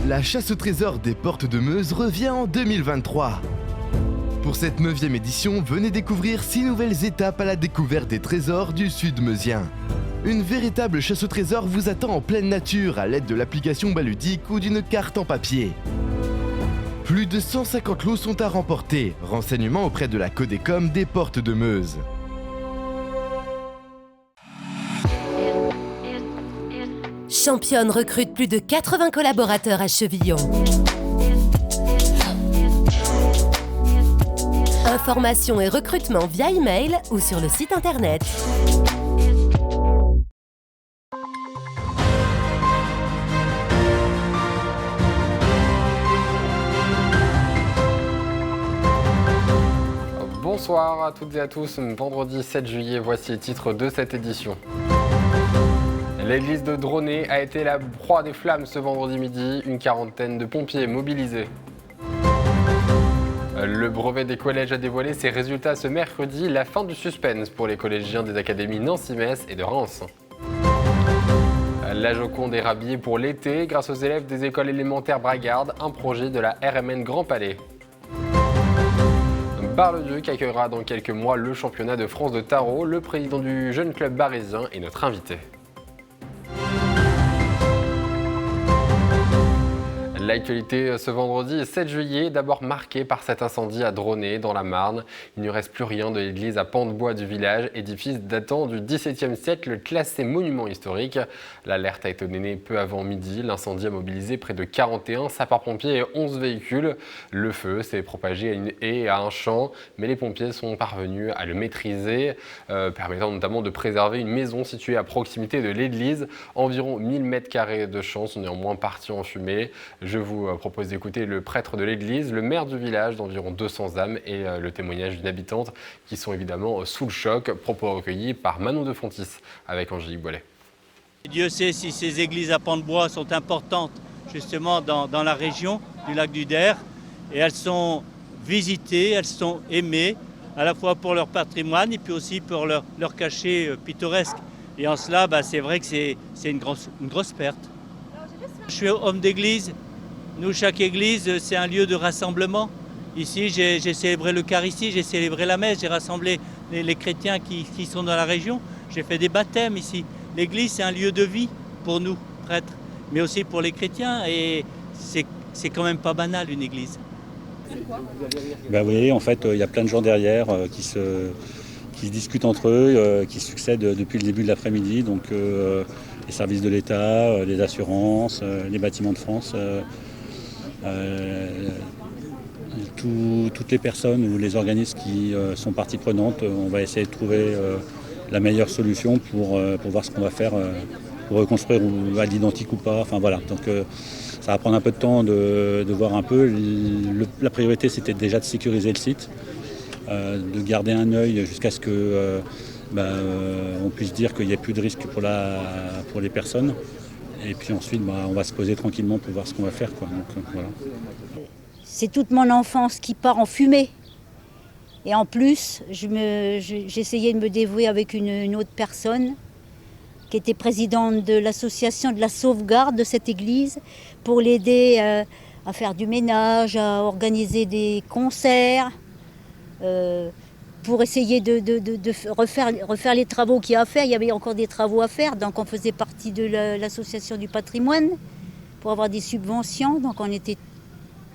La chasse au trésor des Portes de Meuse revient en 2023. Pour cette 9e édition, venez découvrir 6 nouvelles étapes à la découverte des trésors du sud meusien. Une véritable chasse au trésor vous attend en pleine nature à l'aide de l'application Baludique ou d'une carte en papier. Plus de 150 lots sont à remporter. Renseignements auprès de la Codecom des Portes de Meuse. Championne recrute plus de 80 collaborateurs à Chevillon. Information et recrutement via email ou sur le site internet. Bonsoir à toutes et à tous, vendredi 7 juillet, voici les titres de cette édition. L'église de Dronay a été la proie des flammes ce vendredi midi, une quarantaine de pompiers mobilisés. Le brevet des collèges a dévoilé ses résultats ce mercredi, la fin du suspense pour les collégiens des académies Nancy-Metz et de Reims. La Joconde est rhabillée pour l'été grâce aux élèves des écoles élémentaires Bragarde, un projet de la RMN Grand Palais. Bar-le-Duc accueillera dans quelques mois le championnat de France de tarot. Le président du jeune club barézien est notre invité. L'actualité ce vendredi 7 juillet, d'abord marquée par cet incendie à Dronay dans la Marne. Il ne reste plus rien de l'église à pans de bois du village, édifice datant du XVIIe siècle, classé monument historique. L'alerte a été donnée peu avant midi. L'incendie a mobilisé près de 41 sapeurs-pompiers et 11 véhicules. Le feu s'est propagé à une haie et à un champ, mais les pompiers sont parvenus à le maîtriser, permettant notamment de préserver une maison située à proximité de l'église. Environ 1000 m² de champs sont néanmoins partis en fumée. Je vous propose d'écouter le prêtre de l'église, le maire du village d'environ 200 âmes et le témoignage d'une habitante qui sont évidemment sous le choc. Propos recueillis par Manon de Fontis avec Angélique Boilet. Dieu sait si ces églises à pans de bois sont importantes justement dans la région du lac du Der. Et elles sont visitées, elles sont aimées, à la fois pour leur patrimoine et puis aussi pour leur cachet pittoresque. Et en cela, c'est vrai que c'est une grosse perte. Je suis homme d'église. Nous, chaque église, c'est un lieu de rassemblement. Ici, j'ai célébré l'Eucharistie, j'ai célébré la messe, j'ai rassemblé les chrétiens qui sont dans la région. J'ai fait des baptêmes ici. L'église, c'est un lieu de vie pour nous, prêtres, mais aussi pour les chrétiens. Et c'est quand même pas banal, une église. Vous voyez, en fait, il y a plein de gens derrière qui se discutent entre eux, qui succèdent depuis le début de l'après-midi. Donc, les services de l'État, les assurances, les bâtiments de France. Toutes les personnes ou les organismes qui sont partie prenante, on va essayer de trouver la meilleure solution pour voir ce qu'on va faire pour reconstruire ou à l'identique ou pas. Enfin voilà, donc ça va prendre un peu de temps de voir un peu. La priorité c'était déjà de sécuriser le site, de garder un œil jusqu'à ce que on puisse dire qu'il n'y ait plus de risque pour les personnes. Et puis ensuite, on va se poser tranquillement pour voir ce qu'on va faire, quoi. Donc, voilà. C'est toute mon enfance qui part en fumée. Et en plus, j'essayais de me dévouer avec une autre personne qui était présidente de l'association de la sauvegarde de cette église pour l'aider à faire du ménage, à organiser des concerts, pour essayer de refaire les travaux qu'il y a à faire. Il y avait encore des travaux à faire, donc on faisait partie de l'association du patrimoine pour avoir des subventions, donc on était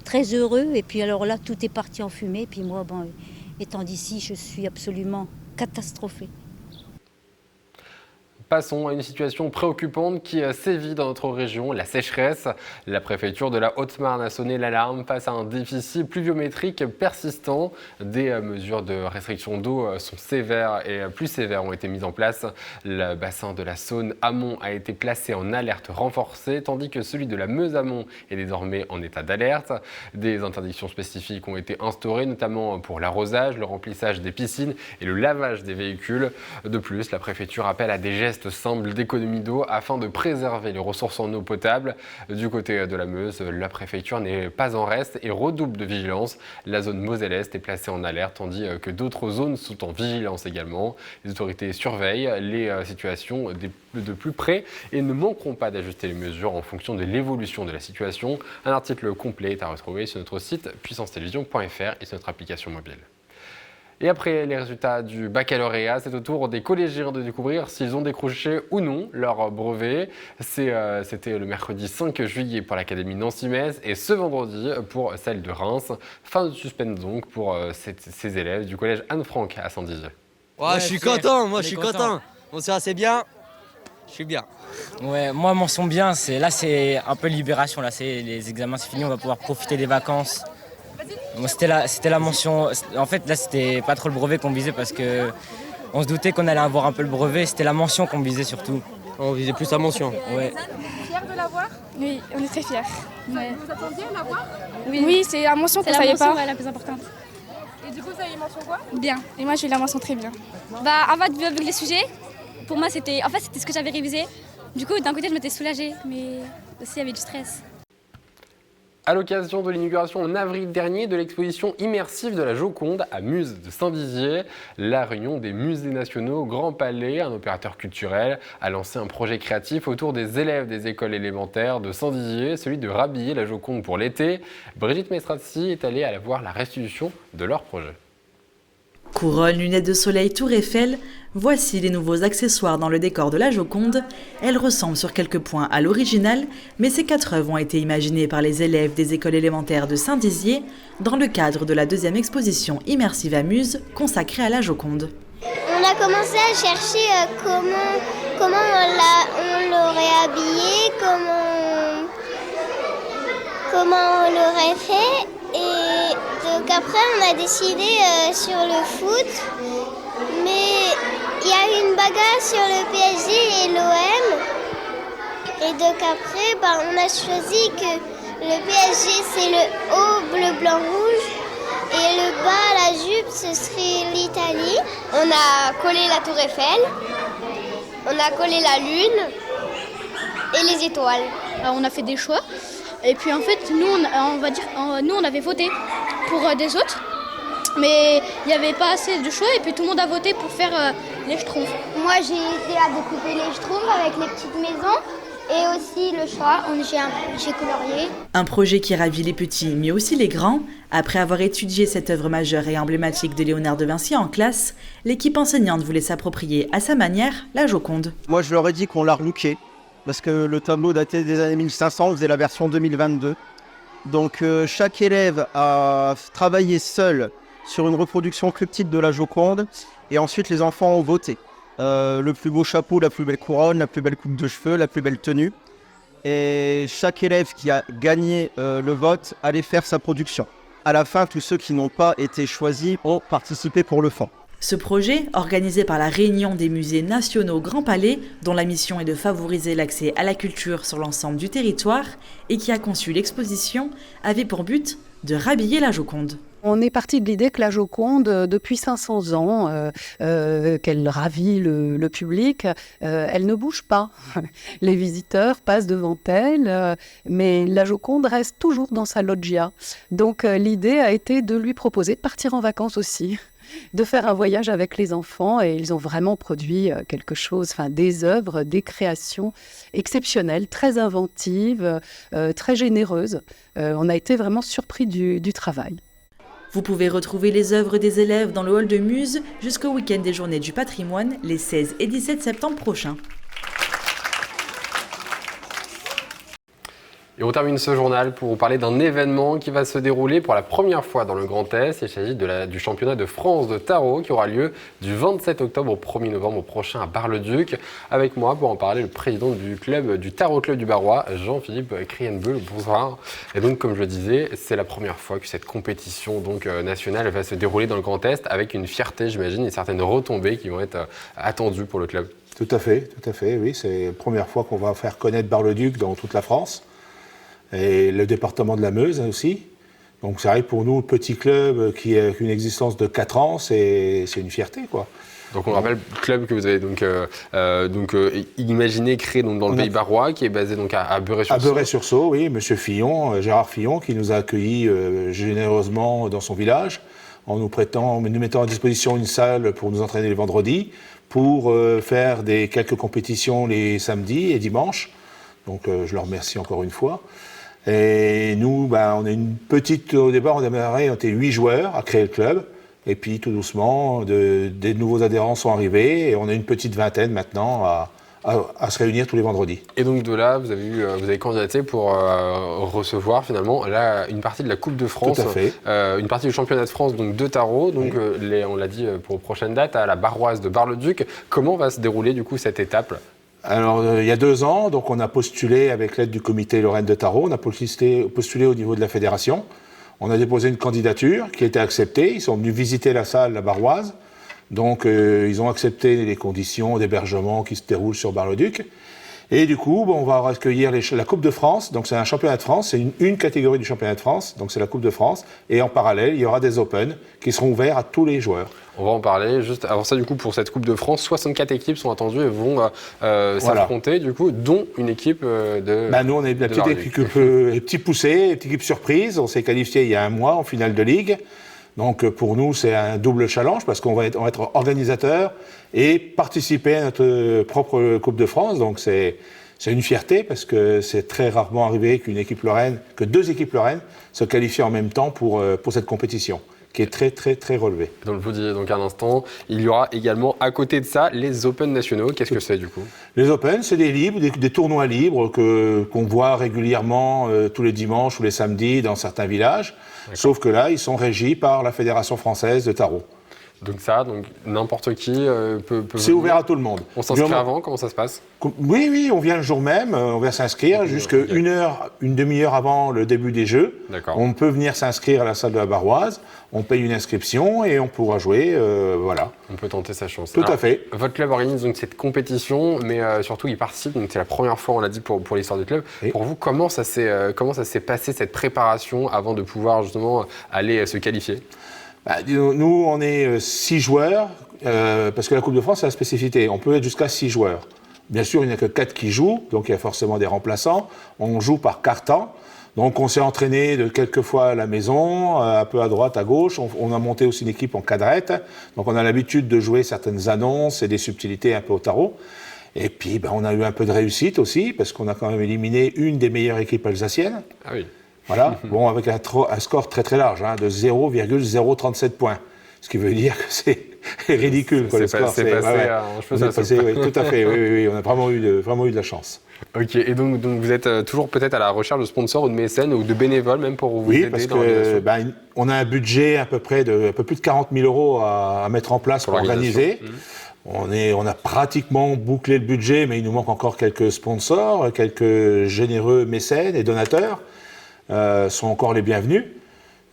très heureux. Et puis alors là, tout est parti en fumée. Puis moi, étant d'ici, je suis absolument catastrophée. Passons à une situation préoccupante qui sévit dans notre région, la sécheresse. La préfecture de la Haute-Marne a sonné l'alarme face à un déficit pluviométrique persistant. Des mesures de restriction d'eau sont sévères et plus sévères ont été mises en place. Le bassin de la Saône amont a été placé en alerte renforcée, tandis que celui de la Meuse amont est désormais en état d'alerte. Des interdictions spécifiques ont été instaurées, notamment pour l'arrosage, le remplissage des piscines et le lavage des véhicules. De plus, la préfecture appelle à des gestes geste simple d'économie d'eau afin de préserver les ressources en eau potable. Du côté de la Meuse, la préfecture n'est pas en reste et redouble de vigilance. La zone Moselle-Est est placée en alerte, tandis que d'autres zones sont en vigilance également. Les autorités surveillent les situations de plus près et ne manqueront pas d'ajuster les mesures en fonction de l'évolution de la situation. Un article complet est à retrouver sur notre site puissancetelevision.fr et sur notre application mobile. Et après les résultats du baccalauréat, c'est au tour des collégiens de découvrir s'ils ont décroché ou non leur brevet. C'était le mercredi 5 juillet pour l'Académie Nancy-Metz et ce vendredi pour celle de Reims. Fin de suspense donc pour ces élèves du collège Anne-Franck à Saint-Dizier. Ouais, je suis content, moi je suis content. Bon, c'est assez bien, je suis bien. Ouais, moi mention bien, là c'est un peu libération, là les examens c'est fini, on va pouvoir profiter des vacances. Moi, c'était la mention. En fait, là, c'était pas trop le brevet qu'on visait parce que on se doutait qu'on allait avoir un peu le brevet. C'était la mention qu'on visait surtout. On visait plus la mention. Ouais. Vous êtes fiers de l'avoir ? Oui, on est très fiers. Ouais. Vous attendiez à l'avoir ? Oui, c'est la mention qu'on ne savait pas. C'est la plus importante. Et du coup, vous avez une mention quoi ? Bien. Et moi, j'ai eu la mention très bien. En fait, avec les sujets, pour moi, c'était ce que j'avais révisé. Du coup, d'un côté, je m'étais soulagée, mais aussi, il y avait du stress. À l'occasion de l'inauguration en avril dernier de l'exposition immersive de la Joconde à Muse de Saint-Dizier, la réunion des musées nationaux Grand Palais, un opérateur culturel, a lancé un projet créatif autour des élèves des écoles élémentaires de Saint-Dizier, celui de rhabiller la Joconde pour l'été. Brigitte Mestrazzi est allée voir la restitution de leur projet. Couronne, lunettes de soleil, tour Eiffel, voici les nouveaux accessoires dans le décor de la Joconde. Elle ressemble sur quelques points à l'original, mais ces 4 œuvres ont été imaginées par les élèves des écoles élémentaires de Saint-Dizier dans le cadre de la 2e exposition immersive à Muse consacrée à la Joconde. On a commencé à chercher comment on l'aurait habillé, comment on l'aurait fait. Et donc après on a décidé sur le foot, mais il y a eu une bagarre sur le PSG et l'OM. Et donc après on a choisi que le PSG c'est le haut bleu blanc rouge et le bas la jupe ce serait l'Italie. On a collé la tour Eiffel, on a collé la lune et les étoiles. Alors on a fait des choix. Et puis en fait, nous on avait voté pour des autres, mais il n'y avait pas assez de choix et puis tout le monde a voté pour faire les schtroumpfs. Moi j'ai aidé à découper les schtroumpfs avec les petites maisons et aussi le choix, j'ai colorié. Un projet qui ravit les petits mais aussi les grands. Après avoir étudié cette œuvre majeure et emblématique de Léonard de Vinci en classe, l'équipe enseignante voulait s'approprier à sa manière la Joconde. Moi je leur ai dit qu'on l'a relooké. Parce que le tableau datait des années 1500, on faisait la version 2022. Donc chaque élève a travaillé seul sur une reproduction plus petite de la Joconde. Et ensuite les enfants ont voté. Le plus beau chapeau, la plus belle couronne, la plus belle coupe de cheveux, la plus belle tenue. Et chaque élève qui a gagné le vote allait faire sa production. À la fin, tous ceux qui n'ont pas été choisis ont participé pour le fond. Ce projet, organisé par la Réunion des musées nationaux Grand Palais, dont la mission est de favoriser l'accès à la culture sur l'ensemble du territoire et qui a conçu l'exposition, avait pour but de rhabiller la Joconde. On est parti de l'idée que la Joconde, depuis 500 ans, qu'elle ravit le public, elle ne bouge pas. Les visiteurs passent devant elle, mais la Joconde reste toujours dans sa loggia. Donc l'idée a été de lui proposer de partir en vacances aussi, de faire un voyage avec les enfants, et ils ont vraiment produit quelque chose, des œuvres, des créations exceptionnelles, très inventives, très généreuses. On a été vraiment surpris du travail. Vous pouvez retrouver les œuvres des élèves dans le hall de Muse jusqu'au week-end des Journées du patrimoine, les 16 et 17 septembre prochains. Et on termine ce journal pour vous parler d'un événement qui va se dérouler pour la première fois dans le Grand Est. Il s'agit du championnat de France de tarot qui aura lieu du 27 octobre au 1er novembre prochain à Bar-le-Duc. Avec moi pour en parler, le président du Tarot Club du Barrois, Jean-Philippe Krienbeul. Bonsoir. Et donc, comme je le disais, c'est la première fois que cette compétition nationale va se dérouler dans le Grand Est avec une fierté, j'imagine, et certaines retombées qui vont être attendues pour le club. Tout à fait, oui. C'est la première fois qu'on va faire connaître Bar-le-Duc dans toute la France. Et le département de la Meuse aussi. Donc c'est vrai pour nous, le petit club qui a une existence de 4 ans, c'est une fierté, quoi. Donc on rappelle le club que vous avez imaginé, créé donc, dans le Pays Barrois, qui est basé donc à Beurré-sur-Saulx. À Beurré-sur-Saulx, oui, Monsieur Fillon, Gérard Fillon, qui nous a accueillis généreusement dans son village, en nous mettant à disposition une salle pour nous entraîner les vendredis, pour faire quelques compétitions les samedis et dimanches. Donc je leur remercie encore une fois. Et nous, on est au départ, on était 8 joueurs à créer le club. Et puis tout doucement, des nouveaux adhérents sont arrivés et on a une petite vingtaine maintenant à se réunir tous les vendredis. Et donc de là, vous avez candidaté pour recevoir finalement une partie de la Coupe de France, tout à fait. Une partie du championnat de France donc, de tarot, donc on l'a dit pour prochaine date, à la Barroise de Bar-le-Duc. Comment va se dérouler du coup cette étape ? Alors, il y a 2 ans, donc on a postulé avec l'aide du comité Lorraine de Tarot, on a postulé au niveau de la fédération. On a déposé une candidature qui a été acceptée. Ils sont venus visiter la salle, la Barroise. Donc, ils ont accepté les conditions d'hébergement qui se déroulent sur Bar-le-Duc. Et du coup, on va accueillir la Coupe de France. Donc, c'est un championnat de France. C'est une catégorie du championnat de France. Donc, c'est la Coupe de France. Et en parallèle, il y aura des Open qui seront ouverts à tous les joueurs. On va en parler. Juste avant ça, du coup, pour cette Coupe de France, 64 équipes sont attendues et vont s'affronter, du coup, dont une équipe de. Nous, on est la petite équipe, les petits poussés, petite équipe surprise. On s'est qualifié il y a 1 mois en finale de Ligue. Donc, pour nous, c'est un double challenge parce qu'on va être organisateur et participer à notre propre Coupe de France. Donc, c'est une fierté parce que c'est très rarement arrivé que 2 équipes lorraines se qualifient en même temps pour cette compétition, qui est très, très, très relevée. Donc, je vous dis donc un instant, il y aura également à côté de ça les Open nationaux. Qu'est-ce que c'est du coup ? Les Open, c'est des tournois libres qu'on voit régulièrement tous les dimanches ou les samedis dans certains villages. Sauf que là, ils sont régis par la Fédération française de tarot. Donc n'importe qui peut c'est venir. Ouvert à tout le monde. On s'inscrit avant, comment ça se passe ? Oui, on vient le jour même, on vient s'inscrire jusqu'à une demi-heure avant le début des jeux. D'accord. On peut venir s'inscrire à la salle de la Barroise, on paye une inscription et on pourra jouer, voilà. On peut tenter sa chance. Tout à fait. Votre club organise donc cette compétition, mais surtout il participe, donc c'est la première fois, on l'a dit, pour l'histoire du club. Oui. Pour vous, comment ça s'est passé cette préparation avant de pouvoir justement aller se qualifier ? Nous, on est 6 joueurs, parce que la Coupe de France, c'est la spécificité. On peut être jusqu'à 6 joueurs. Bien sûr, il n'y a que 4 qui jouent, donc il y a forcément des remplaçants. On joue par carton. Donc on s'est entraîné quelques fois à la maison, un peu à droite, à gauche. On a monté aussi une équipe en cadrette. Donc on a l'habitude de jouer certaines annonces et des subtilités un peu au tarot. Et puis on a eu un peu de réussite aussi, parce qu'on a quand même éliminé une des meilleures équipes alsaciennes. Ah oui. Voilà, avec un score très très large, de 0,037 points. Ce qui veut dire que c'est ridicule. C'est passé oui, tout à fait, oui, on a vraiment eu de la chance. Ok, et donc vous êtes toujours peut-être à la recherche de sponsors ou de mécènes ou de bénévoles même pour vous aider dans l'organisation ? Oui, parce qu'on a un budget à peu plus de 40 000 € à mettre en place pour organiser. On a pratiquement bouclé le budget, mais il nous manque encore quelques sponsors, quelques généreux mécènes et donateurs. Sont encore les bienvenus,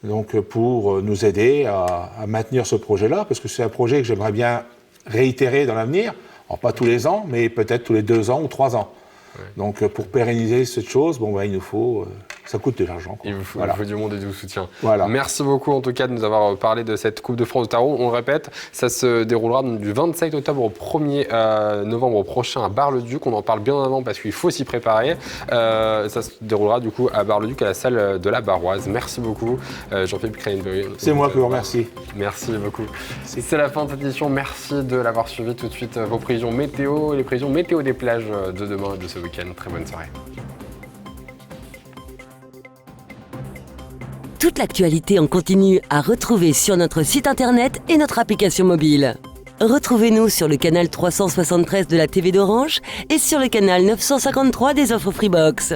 donc pour nous aider à maintenir ce projet-là, parce que c'est un projet que j'aimerais bien réitérer dans l'avenir, alors pas tous les ans, mais peut-être tous les 2 ans ou 3 ans. Ouais. Donc pour pérenniser cette chose, il nous faut, ça coûte de l'argent. Il vous faut du monde et du soutien. Voilà. Merci beaucoup en tout cas de nous avoir parlé de cette Coupe de France de tarot. On le répète, ça se déroulera du 27 octobre au 1er novembre prochain à Bar-le-Duc. On en parle bien en avant parce qu'il faut s'y préparer. Ça se déroulera du coup à Bar-le-Duc à la salle de la Barroise. Merci beaucoup Jean-Philippe Crayenbury. C'est moi qui vous remercie. Merci beaucoup. C'est la fin de cette édition. Merci de l'avoir suivi. Tout de suite vos prévisions météo et les prévisions météo des plages de demain et de ce week-end. Très bonne soirée. Toute l'actualité en continu à retrouver sur notre site internet et notre application mobile. Retrouvez-nous sur le canal 373 de la TV d'Orange et sur le canal 953 des offres Freebox.